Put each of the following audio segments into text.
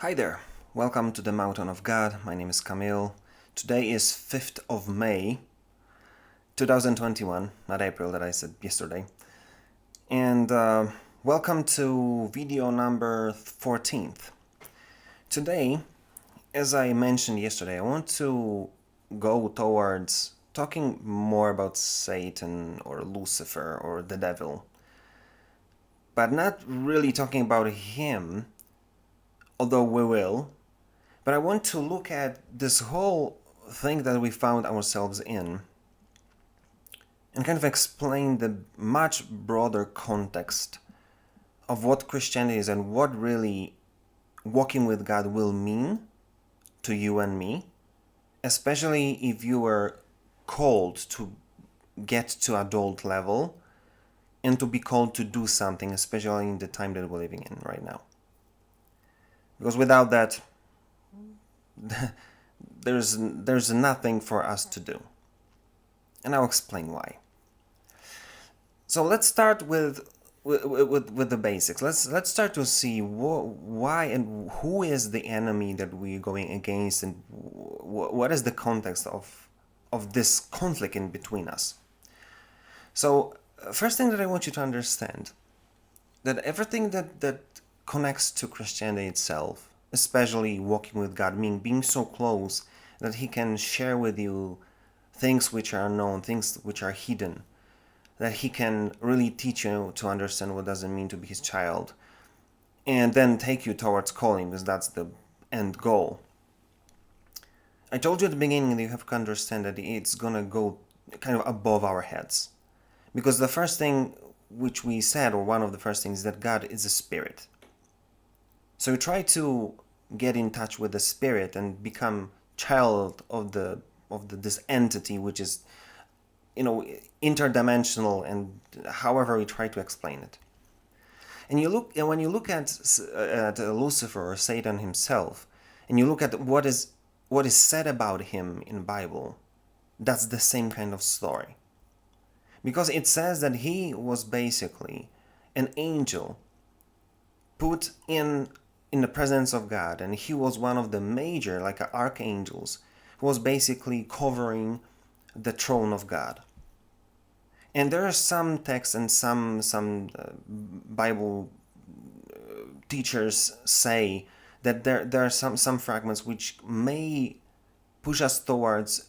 Hi there, welcome to the Mountain of God. My name is Camille. Today is 5th of May 2021, not April that I said yesterday. And welcome to video number 14th. Today, as I mentioned yesterday, I want to go towards talking more about Satan or Lucifer or the devil, but not really talking about him, although we will. But I want to look at this whole thing that we found ourselves in and kind of explain the much broader context of what Christianity is and what really walking with God will mean to you and me, especially if you were called to get to adult level and to be called to do something, especially in the time that we're living in right now. Because without that, there's nothing for us to do. And I'll explain why. So let's start with the basics. Let's start to see why and who is the enemy that we're going against, and what is the context of this conflict in between us. So first thing that I want you to understand, that everything that connects to Christianity itself, especially walking with God, meaning being so close that He can share with you things which are unknown, things which are hidden, that He can really teach you to understand what does it mean to be His child, and then take you towards calling, because that's the end goal. I told you at the beginning that you have to understand that it's going to go kind of above our heads. Because the first thing which we said, or one of the first things, is that God is a spirit. So you try to get in touch with the spirit and become child of this entity which is, interdimensional, and however we try to explain it. And when you look at Lucifer or Satan himself, and you look at what is said about him in the Bible, that's the same kind of story. Because it says that he was basically an angel put in the presence of God, and he was one of the major, like archangels, who was basically covering the throne of God. And there are some texts and some Bible teachers say that there are some fragments which may push us towards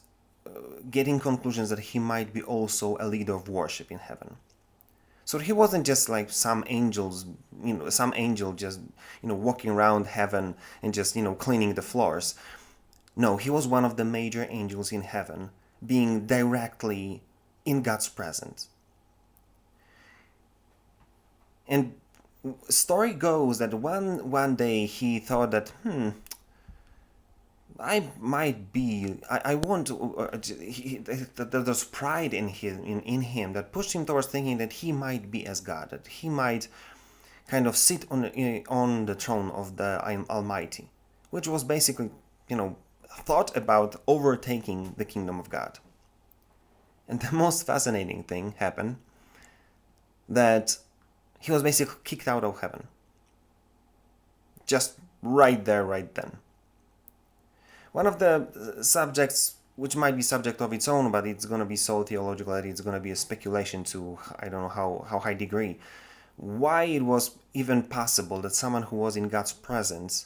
getting conclusions that he might be also a leader of worship in heaven. So he wasn't just like some angel just, walking around heaven and just, cleaning the floors. No, he was one of the major angels in heaven, being directly in God's presence. And story goes that one day he thought that, I might be. I want to. There's pride in him that pushed him towards thinking that he might be as God, that he might kind of sit on the throne of the Almighty, which was basically, thought about overtaking the kingdom of God. And the most fascinating thing happened, that he was basically kicked out of heaven. Just right there, right then. One of the subjects, which might be subject of its own, but it's going to be so theological that it's going to be a speculation to, I don't know how high degree, why it was even possible that someone who was in God's presence,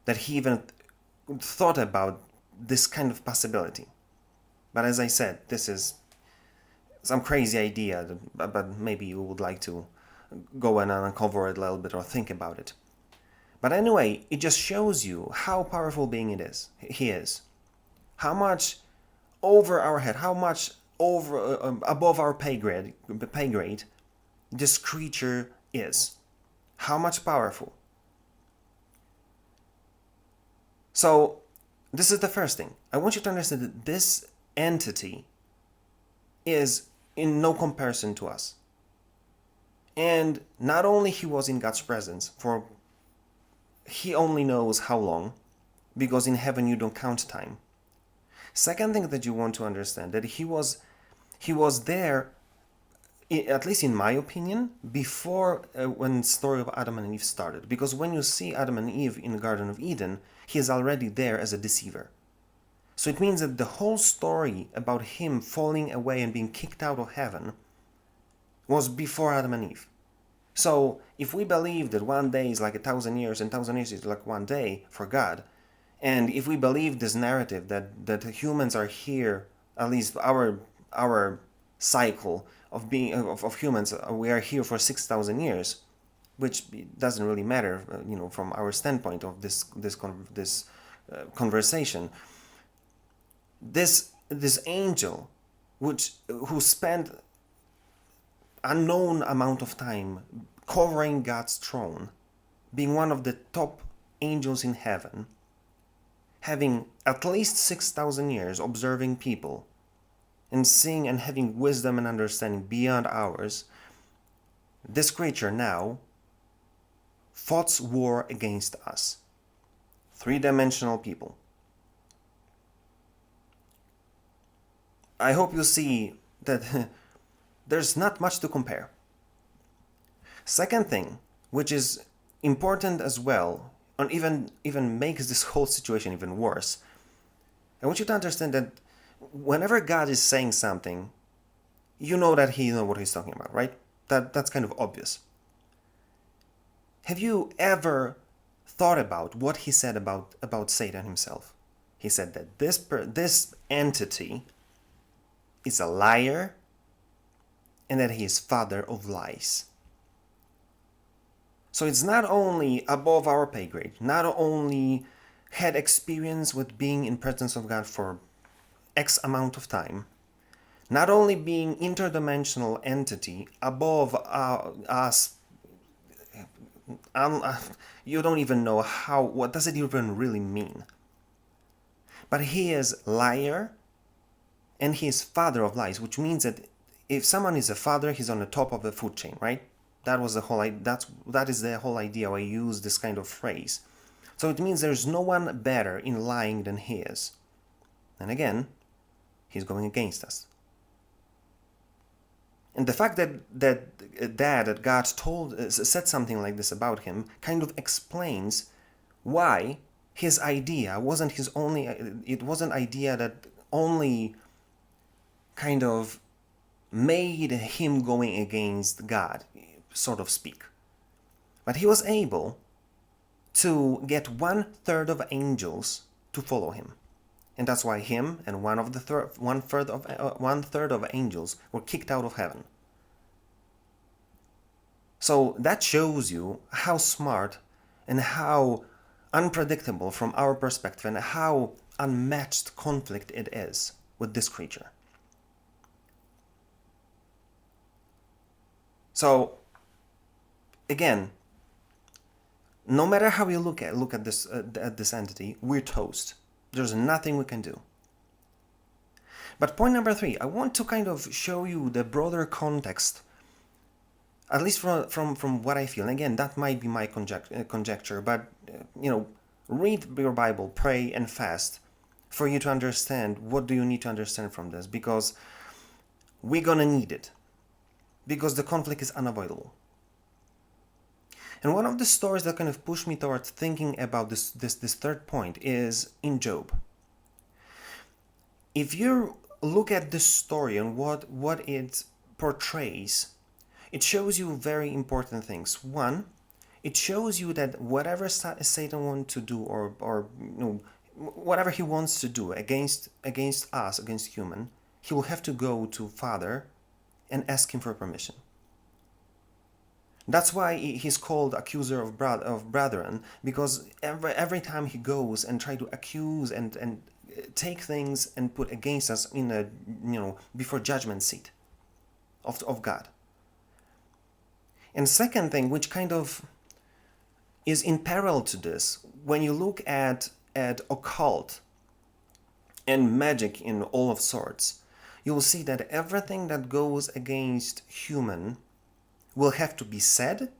that he even thought about this kind of possibility. But as I said, this is some crazy idea, but maybe you would like to go and uncover it a little bit or think about it. But anyway, it just shows you how powerful being he is. How much over our head, how much above our pay grade this creature is. How much powerful. So, this is the first thing. I want you to understand that this entity is in no comparison to us. And not only he was in God's presence for he only knows how long, because in heaven you don't count time. Second thing that you want to understand, that he was there at least in my opinion, before when the story of Adam and Eve started. Because when you see Adam and Eve in the Garden of Eden, he is already there as a deceiver. So it means that the whole story about him falling away and being kicked out of heaven was before Adam and Eve. So if we believe that one day is like 1,000 years and 1,000 years is like one day for God, and if we believe this narrative that humans are here, at least our cycle of being of humans, we are here for 6,000 years, which doesn't really matter, from our standpoint of this conversation. This angel, who spent unknown amount of time covering God's throne, being one of the top angels in heaven, having at least 6,000 years observing people and seeing and having wisdom and understanding beyond ours, this creature now fought war against us. Three-dimensional people. I hope you see that there's not much to compare. Second thing, which is important as well, and even makes this whole situation even worse, I want you to understand that whenever God is saying something, you know that he knows what he's talking about, right? That's kind of obvious. Have you ever thought about what he said about Satan himself? He said that this entity is a liar and that he is father of lies. So it's not only above our pay grade, not only had experience with being in presence of God for X amount of time, not only being interdimensional entity above us, you don't even know what does it even really mean. But he is liar and he is father of lies, which means that if someone is a father, he's on the top of the food chain, right? That is the whole idea why I use this kind of phrase. So it means there's no one better in lying than he is. And again, he's going against us. And the fact that God said something like this about him kind of explains why his idea wasn't his only. It wasn't idea that only kind of made him going against God, so to speak. But he was able to get 1/3 of angels to follow him. And that's why him and one third of angels were kicked out of heaven. So that shows you how smart and how unpredictable from our perspective and how unmatched conflict it is with this creature. So again, no matter how you look at this entity, we're toast. There's nothing we can do. But point number 3, I want to kind of show you the broader context, at least from what I feel. And again, that might be my conjecture, but read your Bible, pray and fast for you to understand what do you need to understand from this, because we're gonna need it, because the conflict is unavoidable. And one of the stories that kind of pushed me towards thinking about this third point is in Job. If you look at this story and what it portrays, it shows you very important things. One, it shows you that whatever Satan wants to do, or whatever he wants to do against us, against human, he will have to go to Father and ask him for permission. That's why he's called accuser of brethren, because every time he goes and try to accuse and take things and put against us in before judgment seat of God. And second thing, which kind of is in parallel to this, when you look at occult and magic in all of sorts, you will see that everything that goes against human will have to be said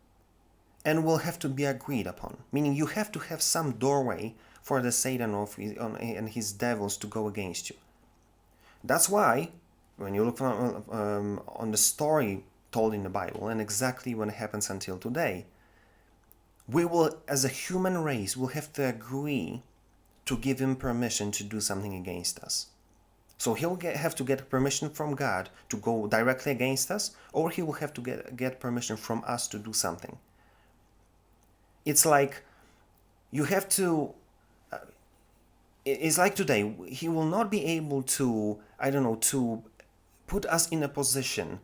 and will have to be agreed upon. Meaning you have to have some doorway for the Satan and his devils to go against you. That's why, when you look on the story told in the Bible and exactly what happens until today, we will, as a human race, will have to agree to give him permission to do something against us. So he'll have to get permission from God to go directly against us, or he will have to get permission from us to do something. It's like you have to, it's like today, he will not be able to, I don't know, to put us in a position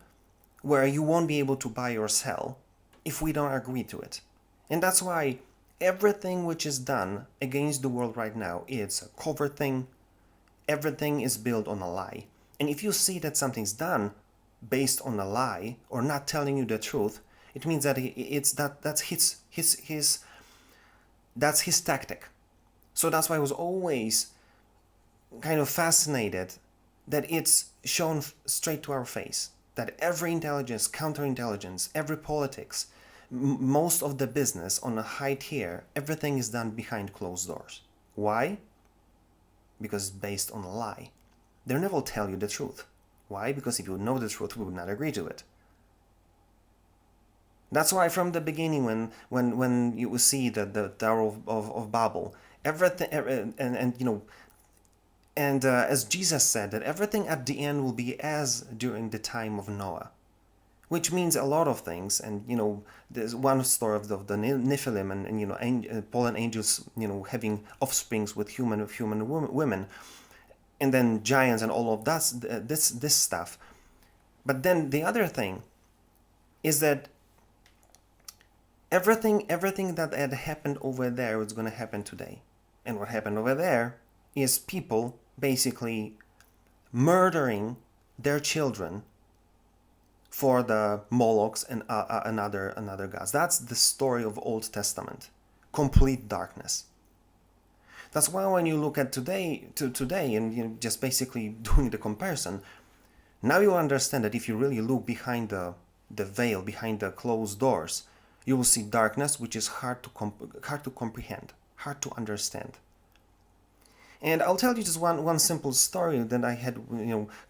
where you won't be able to buy or sell if we don't agree to it. And that's why everything which is done against the world right now, it's a covert thing. Everything is built on a lie. And if you see that something's done based on a lie or not telling you the truth, it means that that's his tactic. So that's why I was always kind of fascinated that it's shown straight to our face. That every intelligence, counterintelligence, every politics, most of the business on a high tier, everything is done behind closed doors. Why? Because it's based on a lie. They never tell you the truth. Why? Because if you know the truth, we would not agree to it. That's why from the beginning, when you see the Tower of Babel, everything, as Jesus said, that everything at the end will be as during the time of Noah. Which means a lot of things, and there's one story of the Nephilim, and fallen angels, having offsprings with human women, and then giants and all of that, this stuff. But then the other thing is that everything that had happened over there is going to happen today, and what happened over there is people basically murdering their children for the Molochs and another gods. That's the story of Old Testament. Complete darkness. That's why when you look at today and just basically doing the comparison, now you understand that if you really look behind the veil, behind the closed doors, you will see darkness which is hard to comprehend, hard to understand. And I'll tell you just one simple story that I had,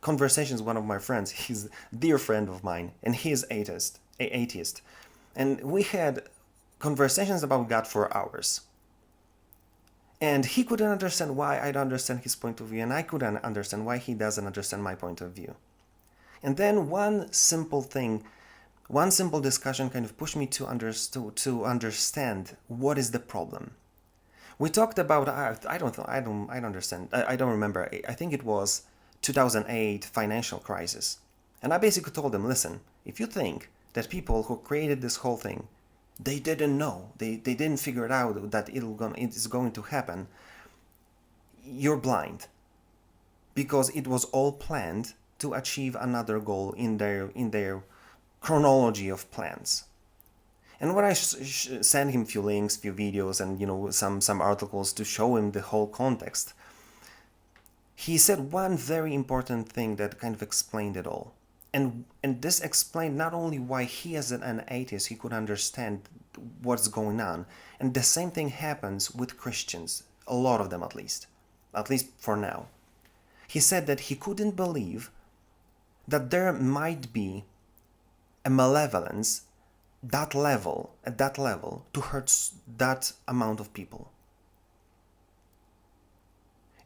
conversations with one of my friends. He's a dear friend of mine, and he is atheist. And we had conversations about God for hours. And he couldn't understand why I don't understand his point of view, and I couldn't understand why he doesn't understand my point of view. And then one simple discussion kind of pushed me to understand what is the problem. We talked about, I don't understand, I don't remember, I think it was 2008 financial crisis. And I basically told them, listen, if you think that people who created this whole thing, they didn't know, they didn't figure it out that it is going to happen, you're blind. Because it was all planned to achieve another goal in their chronology of plans. And when I sent him a few links, few videos, and some articles to show him the whole context, he said one very important thing that kind of explained it all. And this explained not only why he as an atheist, he could understand what's going on. And the same thing happens with Christians, a lot of them at least for now. He said that he couldn't believe that there might be a malevolence at that level to hurt that amount of people.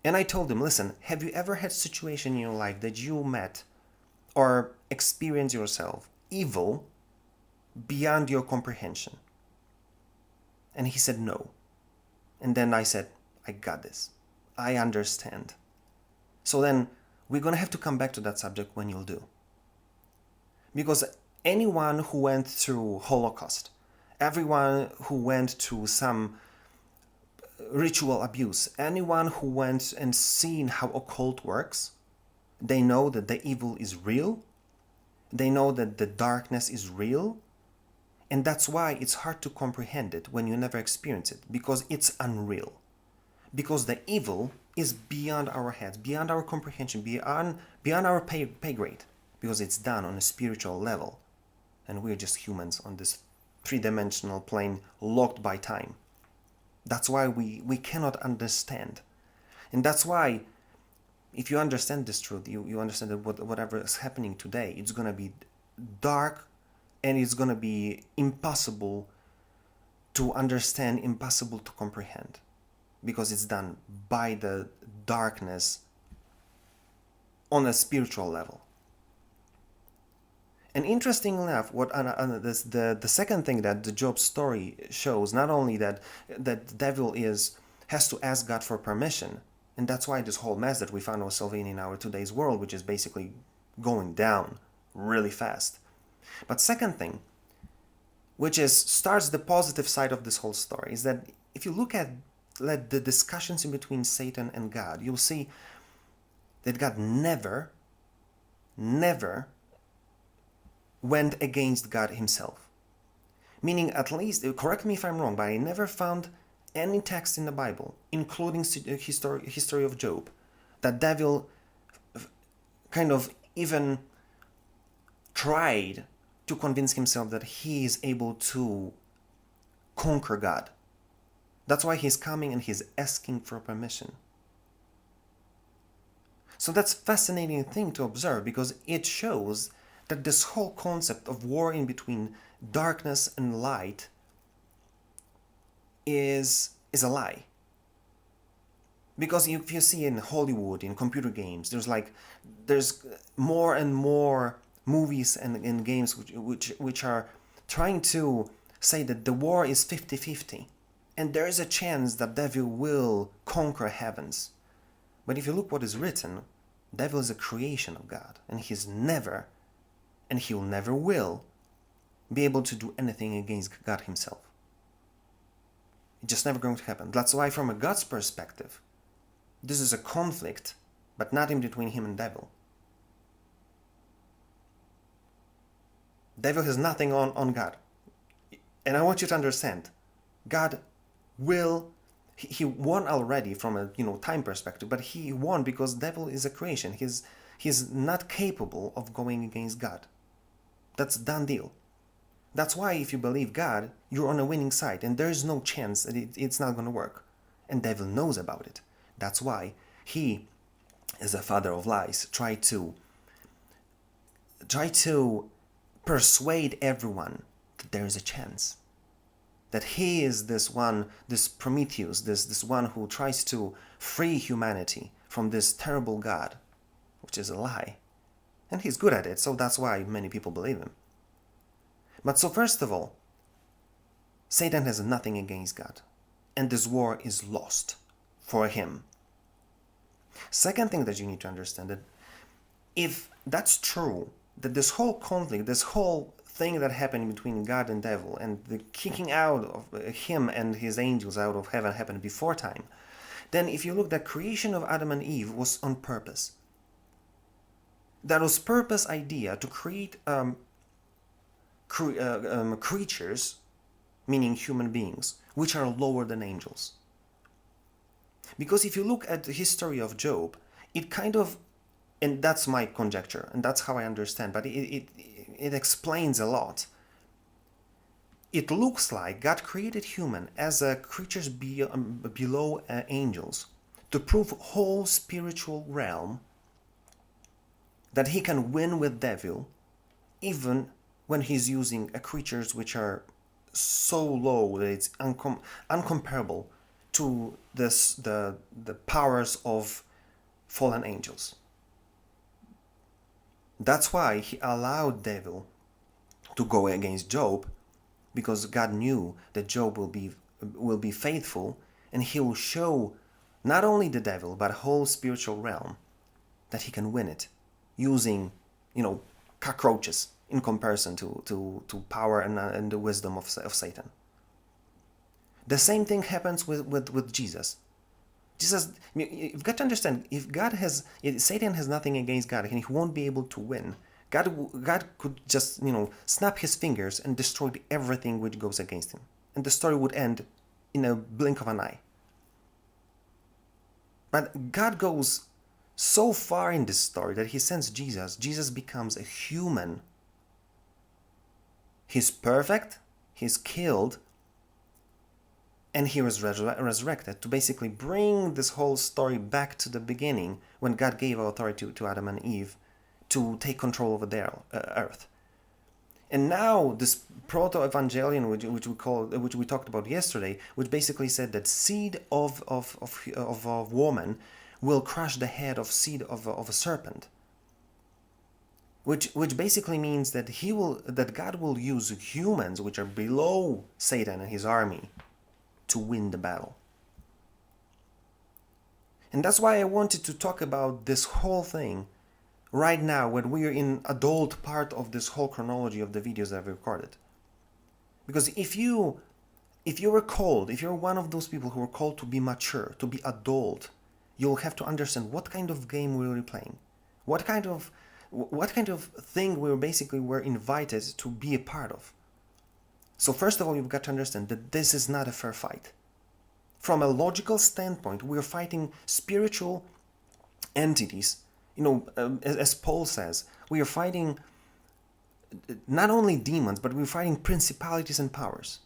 And I told him, listen, have you ever had a situation in your life that you met or experienced yourself evil beyond your comprehension? And he said no. And then I said, I got this. I understand. So then we're going to have to come back to that subject when you'll do. Because anyone who went through Holocaust, everyone who went through some ritual abuse, anyone who went and seen how occult works, they know that the evil is real, they know that the darkness is real, and that's why it's hard to comprehend it when you never experience it, because it's unreal. Because the evil is beyond our heads, beyond our comprehension, beyond our pay grade, because it's done on a spiritual level. And we're just humans on this three-dimensional plane locked by time. That's why we cannot understand. And that's why, if you understand this truth, you understand that whatever is happening today, it's going to be dark and it's going to be impossible to understand, impossible to comprehend, because it's done by the darkness on a spiritual level. And interesting enough, the second thing that the Job story shows, not only that the devil has to ask God for permission, and that's why this whole mess that we found ourselves in our today's world, which is basically going down really fast. But second thing, which starts the positive side of this whole story, is that if you look at the discussions in between Satan and God, you'll see that God never went against God himself. Meaning, at least, correct me if I'm wrong, but I never found any text in the Bible, including history of Job, that devil kind of even tried to convince himself that he is able to conquer God. That's why he's coming and he's asking for permission. So that's a fascinating thing to observe, because it shows that this whole concept of war in between darkness and light is a lie. Because if you see in Hollywood, in computer games, there's more and more movies and games which are trying to say that the war is 50-50, and there is a chance that devil will conquer heavens. But if you look what is written, devil is a creation of God, and he's never, and he'll never will, be able to do anything against God himself. It's just never going to happen. That's why from a God's perspective, this is a conflict, but not in between him and devil. Devil has nothing on God. And I want you to understand, God will, he won already from a time perspective, but he won because devil is a creation. He's not capable of going against God. That's a done deal. That's why if you believe God, you're on a winning side, and there is no chance that it's not going to work. And devil knows about it. That's why he, as a father of lies, try to persuade everyone that there is a chance, that he is this Prometheus, this one who tries to free humanity from this terrible God, which is a lie. And he's good at it, so that's why many people believe him. But so first of all, Satan has nothing against God, and this war is lost for him. Second thing that you need to understand, that if that's true, that this whole conflict, this whole thing that happened between God and devil, and the kicking out of him and his angels out of heaven happened before time, then if you look, the creation of Adam and Eve was on purpose. That was purpose idea to create creatures, meaning human beings, which are lower than angels. Because if you look at the history of Job, it kind of, and that's my conjecture, and that's how I understand, but it explains a lot. It looks like God created human as creatures below angels to prove whole spiritual realm that he can win with devil, even when he's using creatures which are so low that it's uncomparable to the powers of fallen angels. That's why he allowed devil to go against Job, because God knew that Job will be faithful, and he will show not only the devil but whole spiritual realm that he can win it using cockroaches in comparison to power and the wisdom of Satan. The same thing happens with Jesus. Jesus, you've got to understand, if Satan has nothing against God, and he won't be able to win. God could just, snap his fingers and destroy everything which goes against him. And the story would end in a blink of an eye. But God goes so far in this story that he sends Jesus. Jesus becomes a human. He's perfect, he's killed, and he was resurrected to basically bring this whole story back to the beginning, when God gave authority to Adam and Eve to take control over their earth. And now this proto-evangelion, which we talked about yesterday, which basically said that seed of a woman will crush the head of seed of a serpent, which basically means that God will use humans, which are below Satan and his army, to win the battle. And that's why I wanted to talk about this whole thing right now, when we are in adult part of this whole chronology of the videos that I've recorded. Because if you're one of those people who are called to be mature, to be adult, you'll have to understand what kind of game we're playing, what kind of thing we're invited to be a part of. So first of all, you've got to understand that this is not a fair fight. From a logical standpoint, we're fighting spiritual entities. As Paul says, we are fighting not only demons, but we're fighting principalities and powers.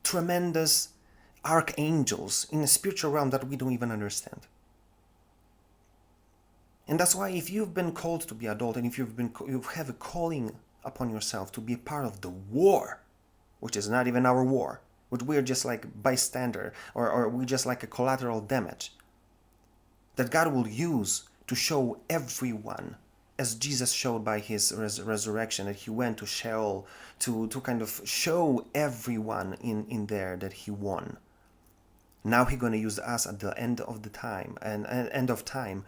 Tremendous archangels in a spiritual realm that we don't even understand. And that's why if you've been called to be adult, and if you have a calling upon yourself to be a part of the war, which is not even our war, which we're just like bystander, or we're just like a collateral damage, that God will use to show everyone, as Jesus showed by his resurrection, that he went to Sheol to kind of show everyone in there that he won. Now he's going to use us at the end of the time and end of time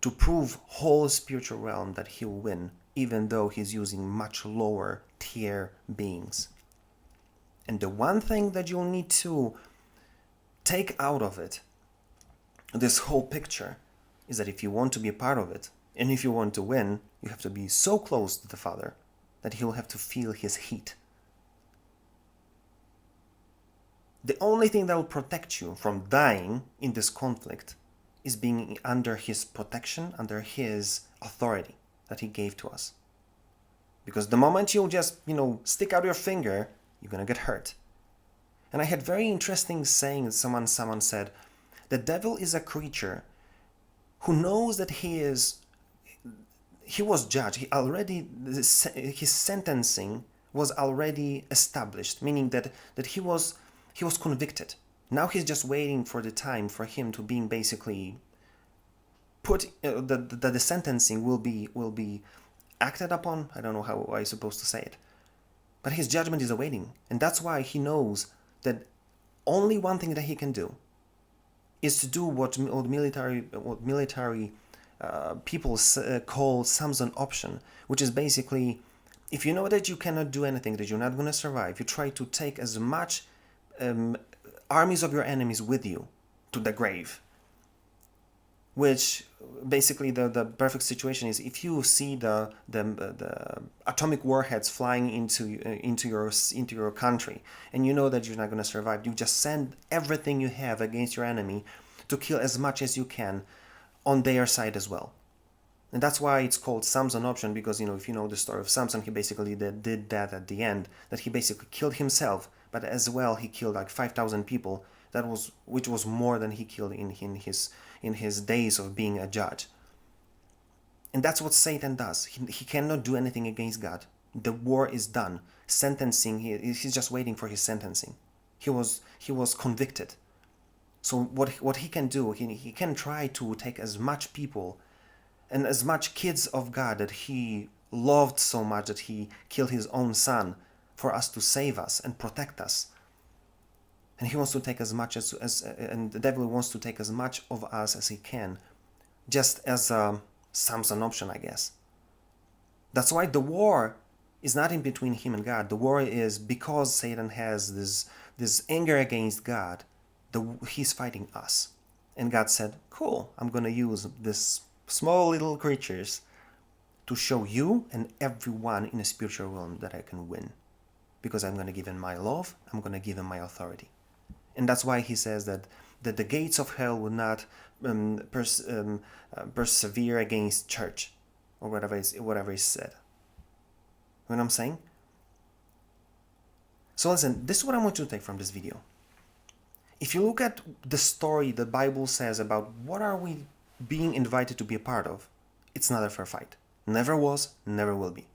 to prove whole spiritual realm that he'll win, even though he's using much lower tier beings. And the one thing that you'll need to take out of it, this whole picture, is that if you want to be a part of it, and if you want to win, you have to be so close to the Father that he'll have to feel his heat. The only thing that will protect you from dying in this conflict is being under his protection, under his authority that he gave to us. Because the moment you'll just, stick out your finger, you're going to get hurt. And I had very interesting saying, someone said, the devil is a creature who knows that he was judged. His sentencing was already established, meaning that he was convicted. Now he's just waiting for the time for him to being basically put. The sentencing will be acted upon. I don't know how I'm supposed to say it, but his judgment is awaiting, and that's why he knows that only one thing that he can do is to do what military people call Samson option, which is basically, if you know that you cannot do anything, that you're not going to survive, you try to take as much armies of your enemies with you to the grave. Which basically the perfect situation is if you see the atomic warheads flying into your country, and you know that you're not going to survive, you just send everything you have against your enemy to kill as much as you can on their side as well. And that's why it's called Samson option, because if you know the story of Samson, he basically did that at the end, that he basically killed himself, but as well he killed like 5,000 people. Which was more than he killed in his days of being a judge. And that's what Satan does. He cannot do anything against God. The war is done. Sentencing, he's just waiting for his sentencing. He was convicted. So what he can do, he can try to take as much people and as much kids of God that he loved so much that he killed his own son for us to save us and protect us. And he wants to take as much and the devil wants to take as much of us as he can, just as a Samson option, I guess. That's why the war is not in between him and God. The war is because Satan has this anger against God. He's fighting us. And God said, cool, I'm going to use this small little creatures to show you and everyone in a spiritual realm that I can win. Because I'm going to give him my love, I'm going to give him my authority. And that's why he says that the gates of hell will not persevere against church, or whatever is said. You know what I'm saying? So listen, this is what I want you to take from this video. If you look at the story the Bible says about what are we being invited to be a part of, it's not a fair fight. Never was, never will be.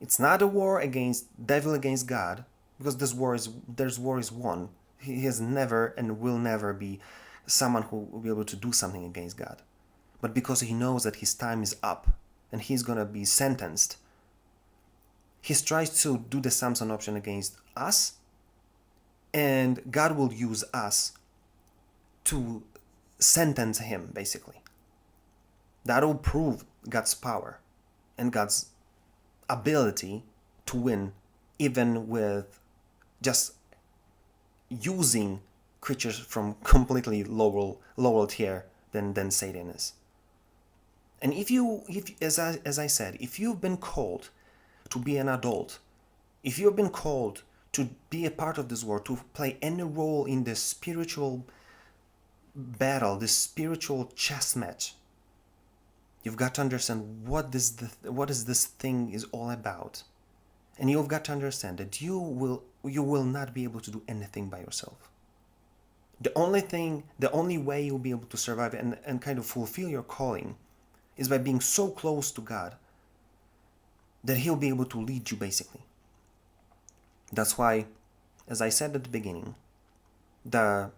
It's not a war against devil against God, because there's war is won. He has never and will never be someone who will be able to do something against God. But because he knows that his time is up and he's going to be sentenced, he tries to do the Samson option against us, and God will use us to sentence him, basically. That will prove God's power and God's ability to win, even with just using creatures from completely lower tier than Satan is. And as I said, if you've been called to be an adult, if you've been called to be a part of this world, to play any role in this spiritual battle, this spiritual chess match, you've got to understand what is this thing is all about. And you've got to understand that you will not be able to do anything by yourself. The only way you'll be able to survive and kind of fulfill your calling is by being so close to God that he'll be able to lead you, basically. That's why, as I said at the beginning, the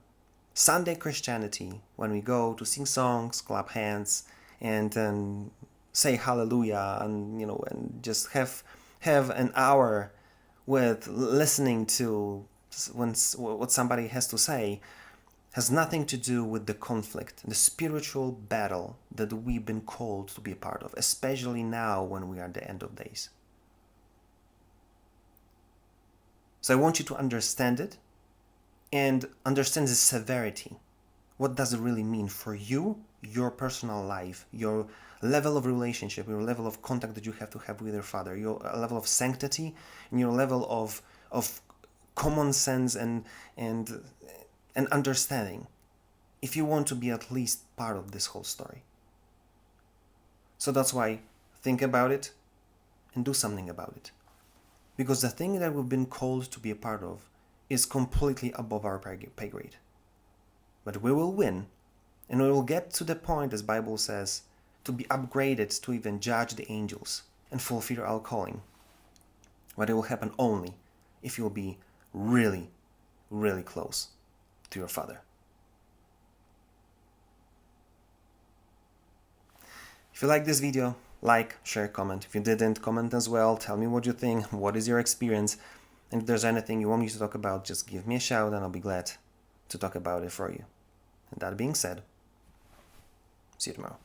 Sunday Christianity, when we go to sing songs, clap hands, and say hallelujah, and just have an hour with listening to what somebody has to say, has nothing to do with the conflict, the spiritual battle that we've been called to be a part of, especially now when we are at the end of days. So I want you to understand it and understand the severity. What does it really mean for you, your personal life, your level of relationship, your level of contact that you have to have with your Father, your level of sanctity, and your level of common sense and understanding, if you want to be at least part of this whole story. So that's why think about it and do something about it. Because the thing that we've been called to be a part of is completely above our pay grade. But we will win, and we will get to the point, as Bible says, to be upgraded to even judge the angels and fulfill our calling. But it will happen only if you'll be really, really close to your Father. If you like this video, like, share, comment. If you didn't, comment as well. Tell me what you think, what is your experience. And if there's anything you want me to talk about, just give me a shout and I'll be glad to talk about it for you. And that being said, see you tomorrow.